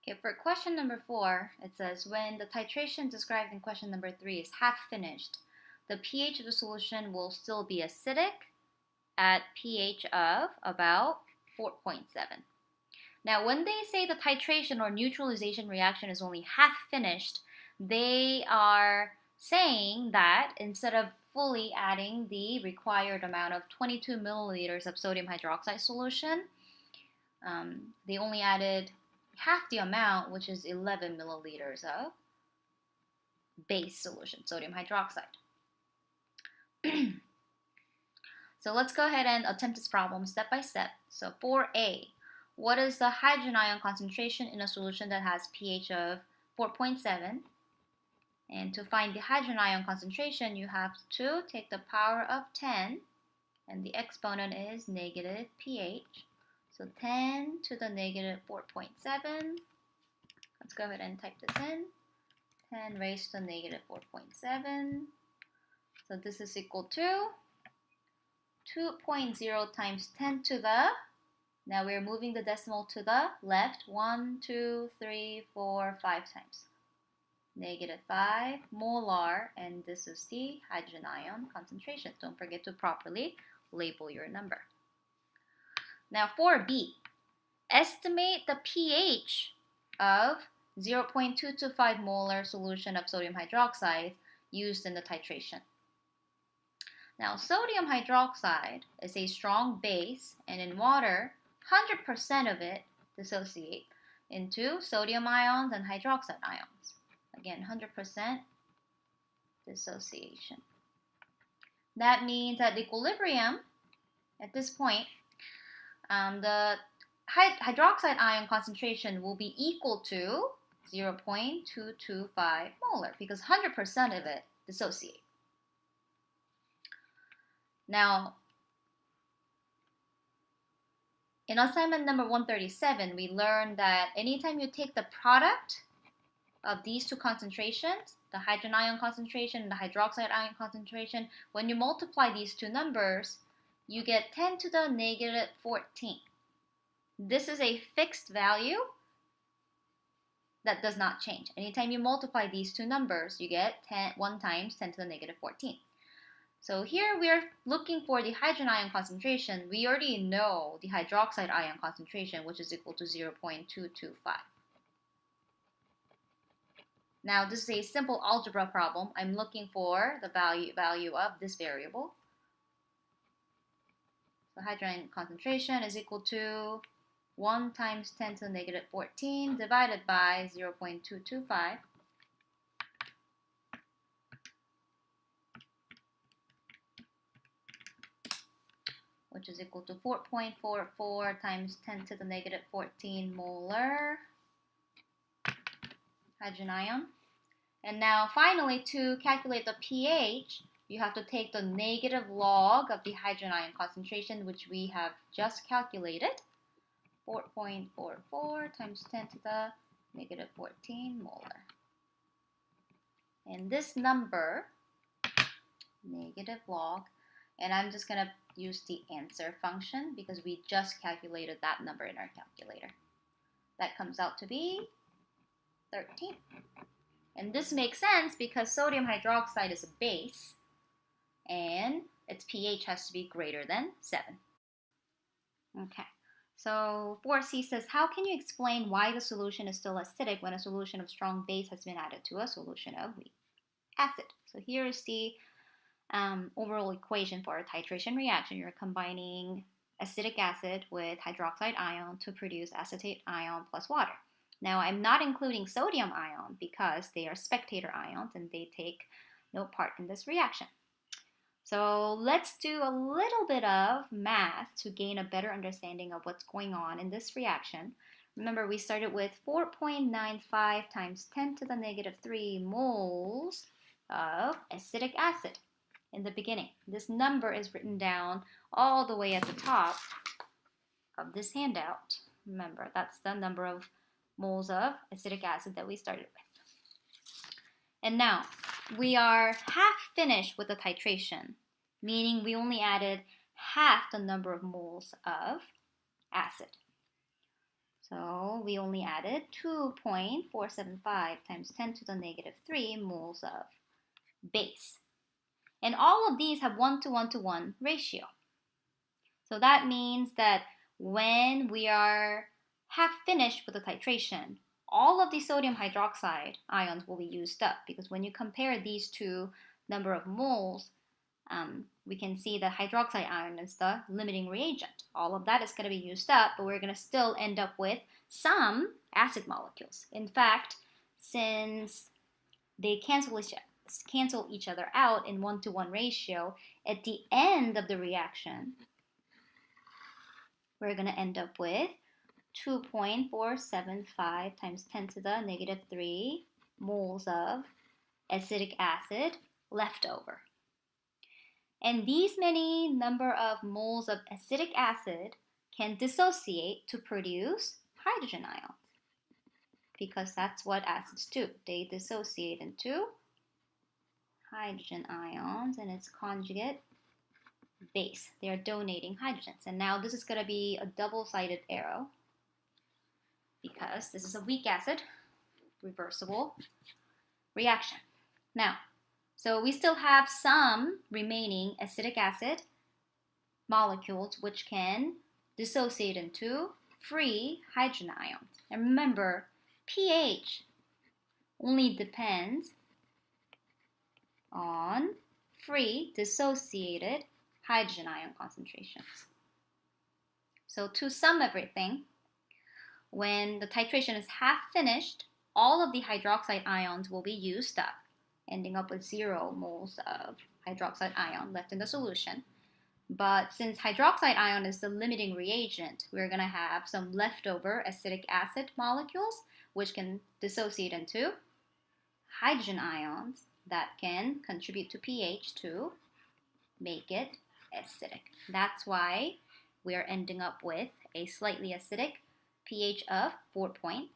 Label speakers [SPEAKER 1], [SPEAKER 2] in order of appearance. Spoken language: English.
[SPEAKER 1] Okay, for question number 4, it says when the titration described in question number 3 is half finished, the pH of the solution will still be acidic at pH of about 4.7. Now, when they say the titration or neutralization reaction is only half finished, they are saying that instead of fully adding the required amount of 22 milliliters of sodium hydroxide solution, they only added half the amount, which is 11 milliliters of base solution, sodium hydroxide. So let's go ahead and attempt this problem step by step. So 4A, what is the hydrogen ion concentration in a solution that has pH of 4.7? And to find the hydrogen ion concentration, you have to take the power of 10, and the exponent is negative pH. So 10 to the negative 4.7. Let's go ahead and type this in. 10 raised to the negative 4.7. So this is equal to 2.0 times 10 to the, now we're moving the decimal to the left, 1, 2, 3, 4, 5 times. Negative 5 molar, and this is the hydrogen ion concentration. Don't forget to properly label your number. Now 4B, estimate the pH of 0.225 molar solution of sodium hydroxide used in the titration. Now, sodium hydroxide is a strong base, and in water, 100% of it dissociate into sodium ions and hydroxide ions. Again, 100% dissociation. That means at equilibrium, at this point, the hydroxide ion concentration will be equal to 0.225 molar because 100% of it dissociate. Now, in assignment number 137, we learned that anytime you take the product of these two concentrations, the hydrogen ion concentration and the hydroxide ion concentration, when you multiply these two numbers, you get 10 to the negative 14. This is a fixed value that does not change. Anytime you multiply these two numbers, you get 1 times 10 to the negative 14. So here we are looking for the hydrogen ion concentration. We already know the hydroxide ion concentration, which is equal to 0.225. Now this is a simple algebra problem. I'm looking for the value of this variable. So hydrogen concentration is equal to 1 times 10 to the negative 14 divided by 0.225. Which is equal to 4.44 times 10 to the negative 14 molar hydrogen ion. And now finally, to calculate the pH, you have to take the negative log of the hydrogen ion concentration, which we have just calculated. 4.44 times 10 to the negative 14 molar. And this number, negative log, and I'm just going to use the answer function because we just calculated that number in our calculator. That comes out to be 13. And this makes sense because sodium hydroxide is a base and its pH has to be greater than 7. Okay, so 4C says, how can you explain why the solution is still acidic when a solution of strong base has been added to a solution of weak acid? So here is the overall equation for a titration reaction. You're combining acetic acid with hydroxide ion to produce acetate ion plus water. Now, I'm not including sodium ion because they are spectator ions and they take no part in this reaction. So let's do a little bit of math to gain a better understanding of what's going on in this reaction. Remember, we started with 4.95 times 10 to the negative 3 moles of acetic acid in the beginning. This number is written down all the way at the top of this handout. Remember, that's the number of moles of acetic acid that we started with. And now, we are half finished with the titration, meaning we only added half the number of moles of acid. So we only added 2.475 times 10 to the negative 3 moles of base. And all of these have 1:1:1 ratio. So that means that when we are half finished with the titration, all of the sodium hydroxide ions will be used up, because when you compare these two number of moles, we can see the hydroxide ion is the limiting reagent. All of that is going to be used up, but we're going to still end up with some acid molecules. In fact, since they cancel each other out in 1:1 ratio, at the end of the reaction, we're going to end up with 2.475 times 10 to the negative 3 moles of acetic acid left over. And these many number of moles of acetic acid can dissociate to produce hydrogen ions, because that's what acids do. They dissociate into hydrogen ions and its conjugate base. They are donating hydrogens. And now this is going to be a double-sided arrow, because this is a weak acid, reversible reaction. Now, so we still have some remaining acetic acid molecules which can dissociate into free hydrogen ions. And remember, pH only depends on free dissociated hydrogen ion concentrations. So to sum everything, when the titration is half finished, all of the hydroxide ions will be used up, ending up with 0 moles of hydroxide ion left in the solution. But since hydroxide ion is the limiting reagent, we're going to have some leftover acetic acid molecules which can dissociate into hydrogen ions that can contribute to pH to make it acidic. That's why we're ending up with a slightly acidic pH of 4.7.